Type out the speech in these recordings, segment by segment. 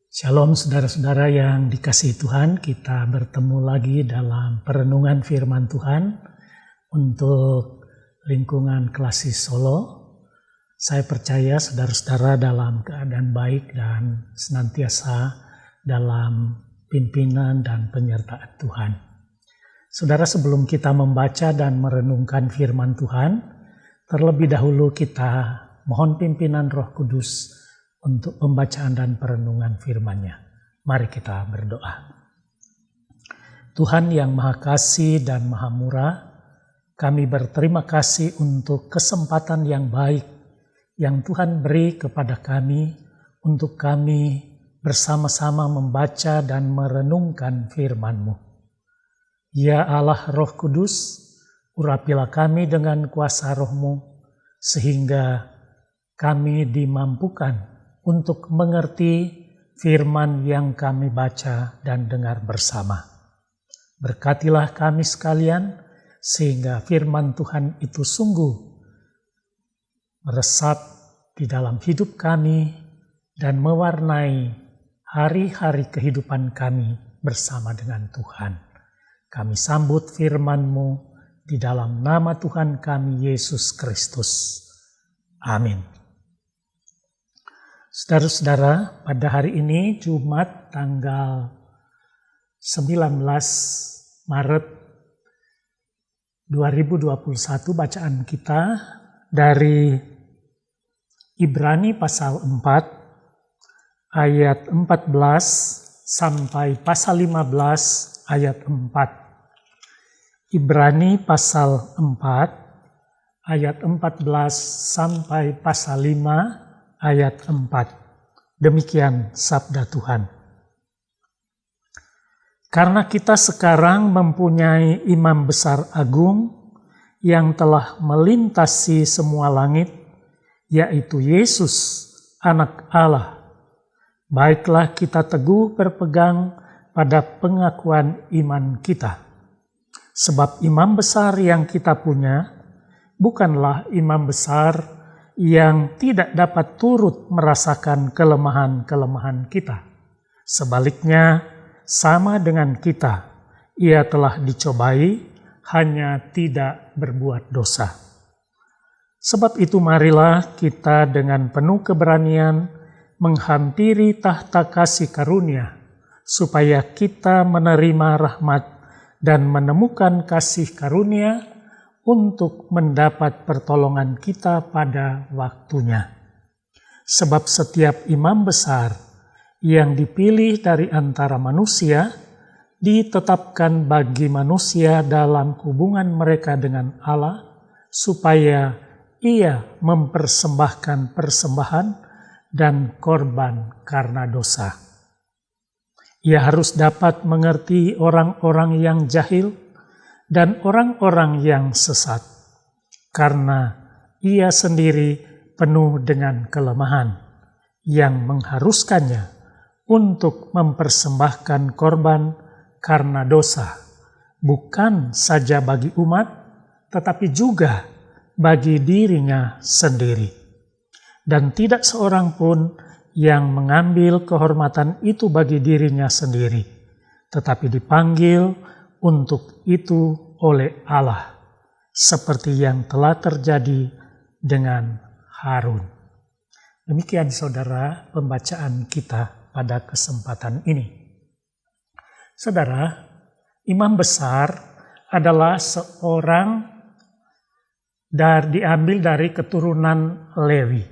Shalom saudara-saudara yang dikasihi Tuhan, kita bertemu lagi dalam perenungan firman Tuhan untuk lingkungan Klasis Solo. Saya percaya saudara-saudara dalam keadaan baik dan senantiasa dalam pimpinan dan penyertaan Tuhan. Saudara, sebelum kita membaca dan merenungkan firman Tuhan, terlebih dahulu kita mohon pimpinan Roh Kudus untuk pembacaan dan perenungan firman-Nya. Mari kita berdoa. Tuhan yang Maha Kasih dan Maha Murah, kami berterima kasih untuk kesempatan yang baik yang Tuhan beri kepada kami untuk kami bersama-sama membaca dan merenungkan firman-Mu. Ya Allah Roh Kudus, urapilah kami dengan kuasa Roh-Mu sehingga kami dimampukan untuk mengerti firman yang kami baca dan dengar bersama. Berkatilah kami sekalian, sehingga firman Tuhan itu sungguh meresap di dalam hidup kami dan mewarnai hari-hari kehidupan kami bersama dengan Tuhan. Kami sambut firman-Mu di dalam nama Tuhan kami Yesus Kristus. Amin. Saudara-saudara, pada hari ini Jumat tanggal 19 Maret 2021, bacaan kita dari Ibrani pasal 4 ayat 14 sampai pasal 15 ayat 4. Ibrani pasal 4 ayat 14 sampai pasal 5 ayat 4. Demikian sabda Tuhan. Karena kita sekarang mempunyai imam besar agung yang telah melintasi semua langit, yaitu Yesus, Anak Allah. Baiklah kita teguh berpegang pada pengakuan iman kita. Sebab imam besar yang kita punya bukanlah imam besar yang tidak dapat turut merasakan kelemahan-kelemahan kita. Sebaliknya, sama dengan kita, ia telah dicobai, hanya tidak berbuat dosa. Sebab itu marilah kita dengan penuh keberanian menghampiri tahta kasih karunia, supaya kita menerima rahmat dan menemukan kasih karunia untuk mendapat pertolongan kita pada waktunya. Sebab setiap imam besar yang dipilih dari antara manusia ditetapkan bagi manusia dalam hubungan mereka dengan Allah, supaya ia mempersembahkan persembahan dan korban karena dosa. Ia harus dapat mengerti orang-orang yang jahil dan orang-orang yang sesat, karena ia sendiri penuh dengan kelemahan yang mengharuskannya untuk mempersembahkan korban karena dosa, bukan saja bagi umat, tetapi juga bagi dirinya sendiri. Dan tidak seorang pun yang mengambil kehormatan itu bagi dirinya sendiri, tetapi dipanggil untuk itu oleh Allah, seperti yang telah terjadi dengan Harun. Demikian saudara pembacaan kita pada kesempatan ini. Saudara, imam besar adalah seorang diambil dari keturunan Lewi.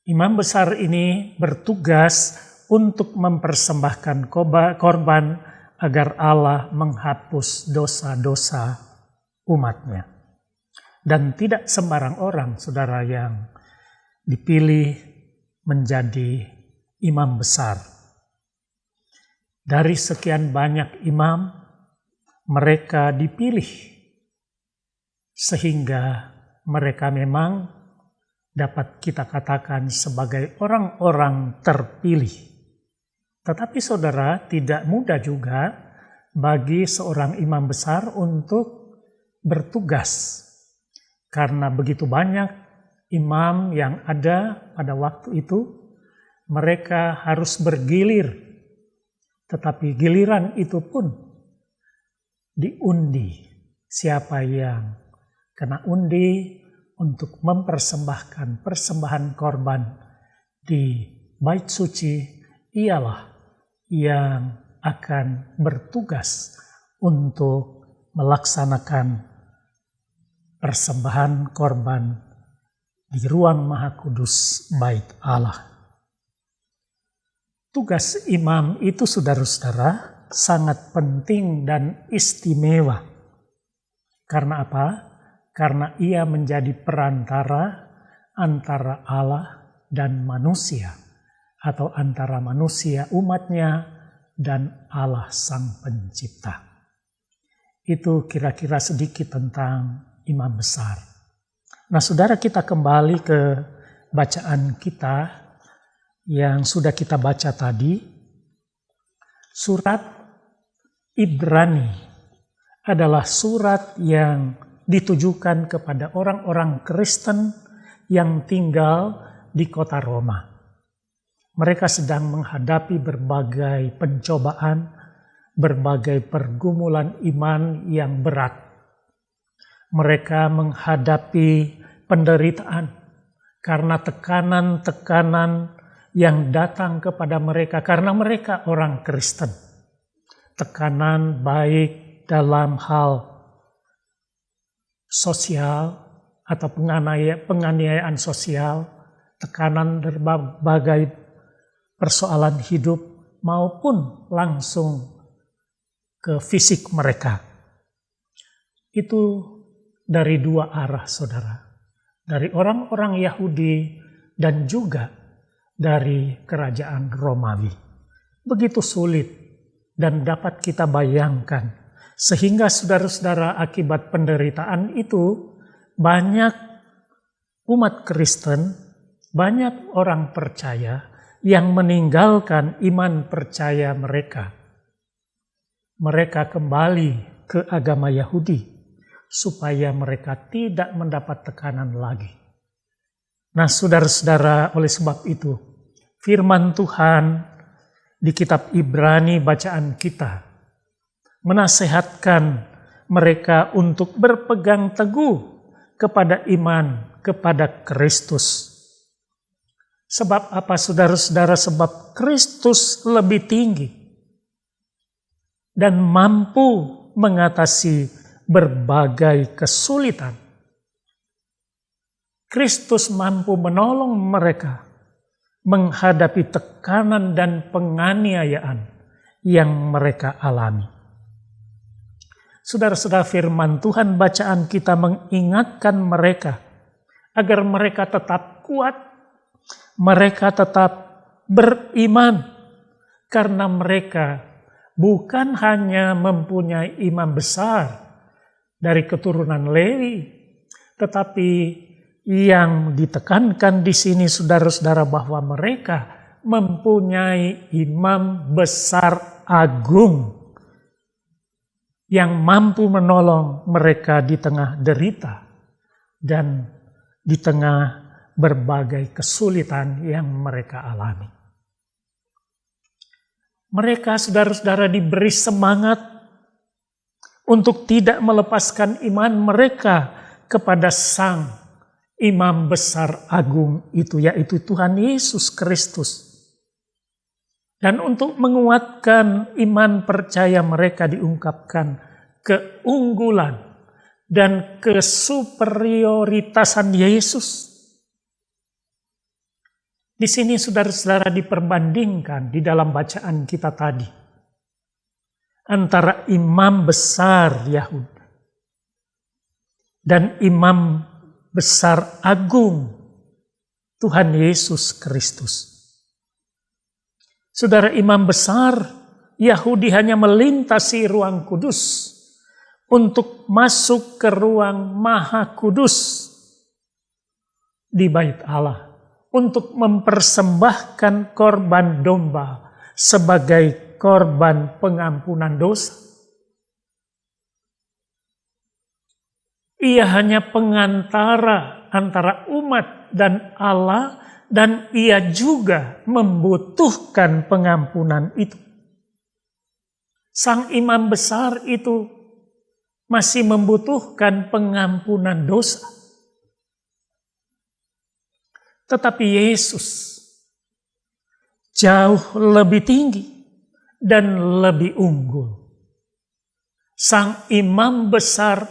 Imam besar ini bertugas untuk mempersembahkan korban agar Allah menghapus dosa-dosa umatnya. Dan tidak sembarang orang, saudara, yang dipilih menjadi imam besar. Dari sekian banyak imam, mereka dipilih sehingga mereka memang dapat kita katakan sebagai orang-orang terpilih. Tetapi saudara, tidak mudah juga bagi seorang imam besar untuk bertugas. Karena begitu banyak imam yang ada pada waktu itu, mereka harus bergilir, tetapi giliran itu pun diundi. Siapa yang kena undi untuk mempersembahkan persembahan korban di bait suci, ialah yang akan bertugas untuk melaksanakan persembahan korban di ruang maha kudus bait Allah. Tugas imam itu, saudara-saudara, sangat penting dan istimewa. Karena apa? Karena ia menjadi perantara antara Allah dan manusia, atau antara manusia umatnya dan Allah Sang Pencipta. Itu kira-kira sedikit tentang imam besar. Nah, saudara, kita kembali ke bacaan kita yang sudah kita baca tadi. Surat Ibrani adalah surat yang ditujukan kepada orang-orang Kristen yang tinggal di kota Roma. Mereka sedang menghadapi berbagai pencobaan, berbagai pergumulan iman yang berat. Mereka menghadapi penderitaan karena tekanan-tekanan yang datang kepada mereka karena mereka orang Kristen. Tekanan baik dalam hal sosial atau penganiayaan sosial, tekanan berbagai persoalan hidup, maupun langsung ke fisik mereka. Itu dari dua arah, saudara. Dari orang-orang Yahudi dan juga dari kerajaan Romawi. Begitu sulit dan dapat kita bayangkan. Sehingga saudara-saudara, akibat penderitaan itu, banyak umat Kristen, banyak orang percaya yang meninggalkan iman percaya mereka. Mereka kembali ke agama Yahudi supaya mereka tidak mendapat tekanan lagi. Nah, saudara-saudara, oleh sebab itu, firman Tuhan di kitab Ibrani bacaan kita menasehatkan mereka untuk berpegang teguh kepada iman kepada Kristus. Sebab apa, saudara-saudara? Sebab Kristus lebih tinggi dan mampu mengatasi berbagai kesulitan. Kristus mampu menolong mereka menghadapi tekanan dan penganiayaan yang mereka alami. Saudara-saudara, firman Tuhan bacaan kita mengingatkan mereka agar mereka tetap kuat, mereka tetap beriman, karena mereka bukan hanya mempunyai imam besar dari keturunan Lewi, tetapi yang ditekankan di sini, saudara-saudara, bahwa mereka mempunyai imam besar agung yang mampu menolong mereka di tengah derita dan di tengah berbagai kesulitan yang mereka alami. Mereka, saudara-saudara, diberi semangat untuk tidak melepaskan iman mereka kepada Sang Imam Besar Agung itu, yaitu Tuhan Yesus Kristus. Dan untuk menguatkan iman percaya mereka diungkapkan keunggulan dan kesuperioritasan Yesus. Di sini, saudara-saudara, diperbandingkan di dalam bacaan kita tadi antara imam besar Yahudi dan imam besar agung Tuhan Yesus Kristus. Saudara, imam besar Yahudi hanya melintasi ruang kudus untuk masuk ke ruang maha kudus di bait Allah untuk mempersembahkan korban domba sebagai korban pengampunan dosa. Ia hanya pengantara antara umat dan Allah dan ia juga membutuhkan pengampunan itu. Sang imam besar itu masih membutuhkan pengampunan dosa. Tetapi Yesus jauh lebih tinggi dan lebih unggul. Sang imam besar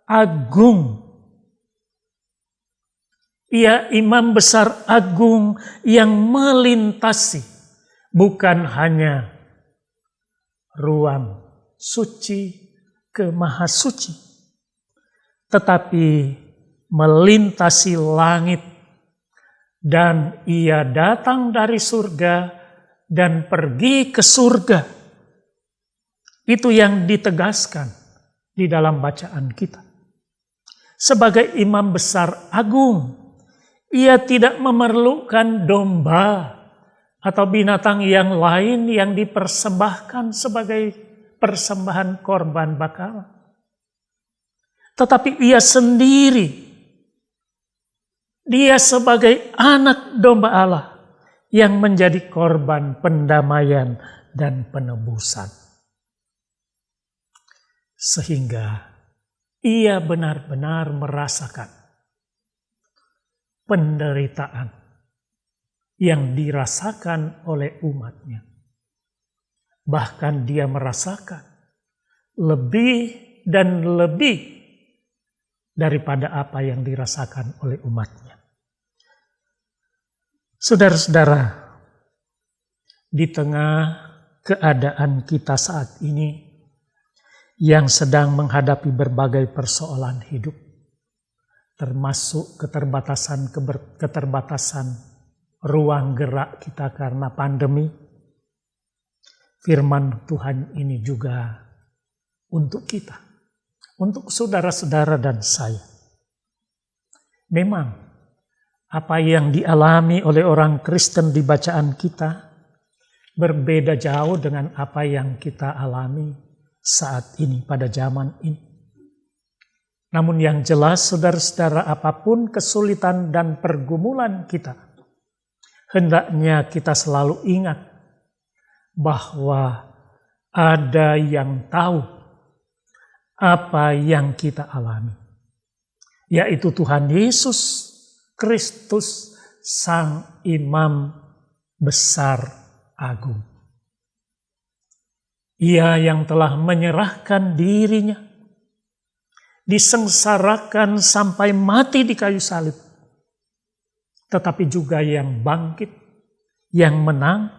agung. Ia imam besar agung yang melintasi bukan hanya ruang suci ke maha suci, tetapi melintasi langit, dan ia datang dari surga dan pergi ke surga. Itu yang ditegaskan di dalam bacaan kita. Sebagai imam besar agung, ia tidak memerlukan domba atau binatang yang lain yang dipersembahkan sebagai persembahan korban bakaran. Tetapi ia sendiri, dia sebagai anak domba Allah yang menjadi korban pendamaian dan penebusan. Sehingga ia benar-benar merasakan penderitaan yang dirasakan oleh umatnya. Bahkan dia merasakan lebih dan lebih daripada apa yang dirasakan oleh umatnya. Saudara-saudara, di tengah keadaan kita saat ini yang sedang menghadapi berbagai persoalan hidup, termasuk keterbatasan ruang gerak kita karena pandemi, firman Tuhan ini juga untuk kita, untuk saudara-saudara dan saya. Memang apa yang dialami oleh orang Kristen di bacaan kita berbeda jauh dengan apa yang kita alami saat ini pada zaman ini. Namun yang jelas, saudara-saudara, apapun kesulitan dan pergumulan kita, hendaknya kita selalu ingat bahwa ada yang tahu apa yang kita alami, yaitu Tuhan Yesus Kristus, Sang Imam Besar Agung. Ia yang telah menyerahkan dirinya, disengsarakan sampai mati di kayu salib, tetapi juga yang bangkit, yang menang.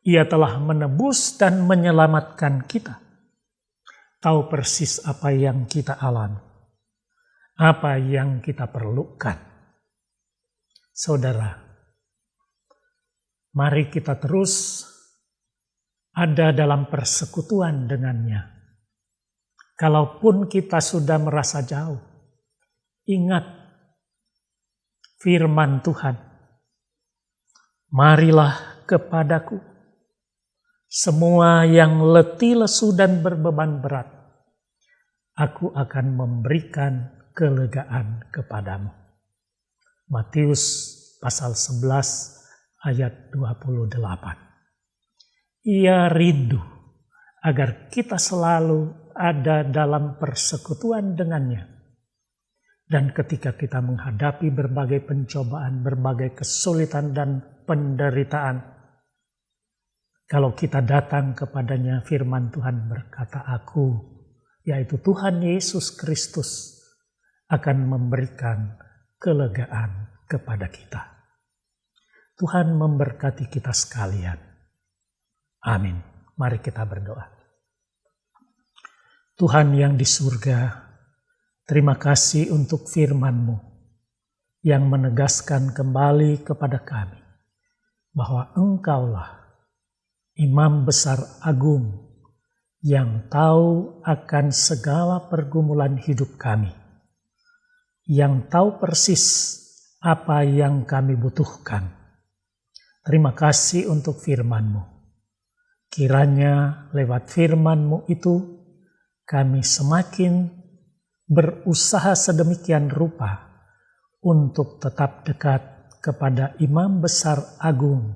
Ia telah menebus dan menyelamatkan kita. Tahu persis apa yang kita alami, apa yang kita perlukan. Saudara, mari kita terus ada dalam persekutuan dengannya. Kalaupun kita sudah merasa jauh, ingat firman Tuhan. Marilah kepadaku, semua yang letih, lesu, dan berbeban berat. Aku akan memberikan kelegaan kepadamu. Matius pasal 11 ayat 28. Ia rindu agar kita selalu ada dalam persekutuan dengannya. Dan ketika kita menghadapi berbagai pencobaan, berbagai kesulitan dan penderitaan, kalau kita datang kepadanya, firman Tuhan berkata, aku, yaitu Tuhan Yesus Kristus, akan memberikan kelegaan kepada kita. Tuhan memberkati kita sekalian. Amin. Mari kita berdoa. Tuhan yang di surga, terima kasih untuk firman-Mu yang menegaskan kembali kepada kami bahwa Engkaulah Imam Besar Agung yang tahu akan segala pergumulan hidup kami, yang tahu persis apa yang kami butuhkan. Terima kasih untuk firman-Mu. Kiranya lewat firman-Mu itu kami semakin berusaha sedemikian rupa untuk tetap dekat kepada Imam Besar Agung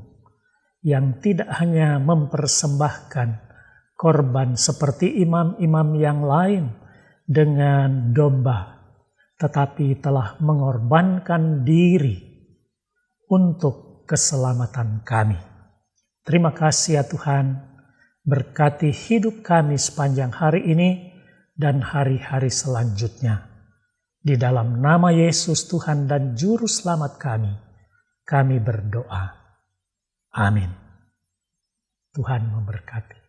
yang tidak hanya mempersembahkan korban seperti imam-imam yang lain dengan domba, tetapi telah mengorbankan diri untuk keselamatan kami. Terima kasih ya Tuhan, berkati hidup kami sepanjang hari ini dan hari-hari selanjutnya. Di dalam nama Yesus Tuhan dan Juru Selamat kami berdoa. Amin. Tuhan memberkati.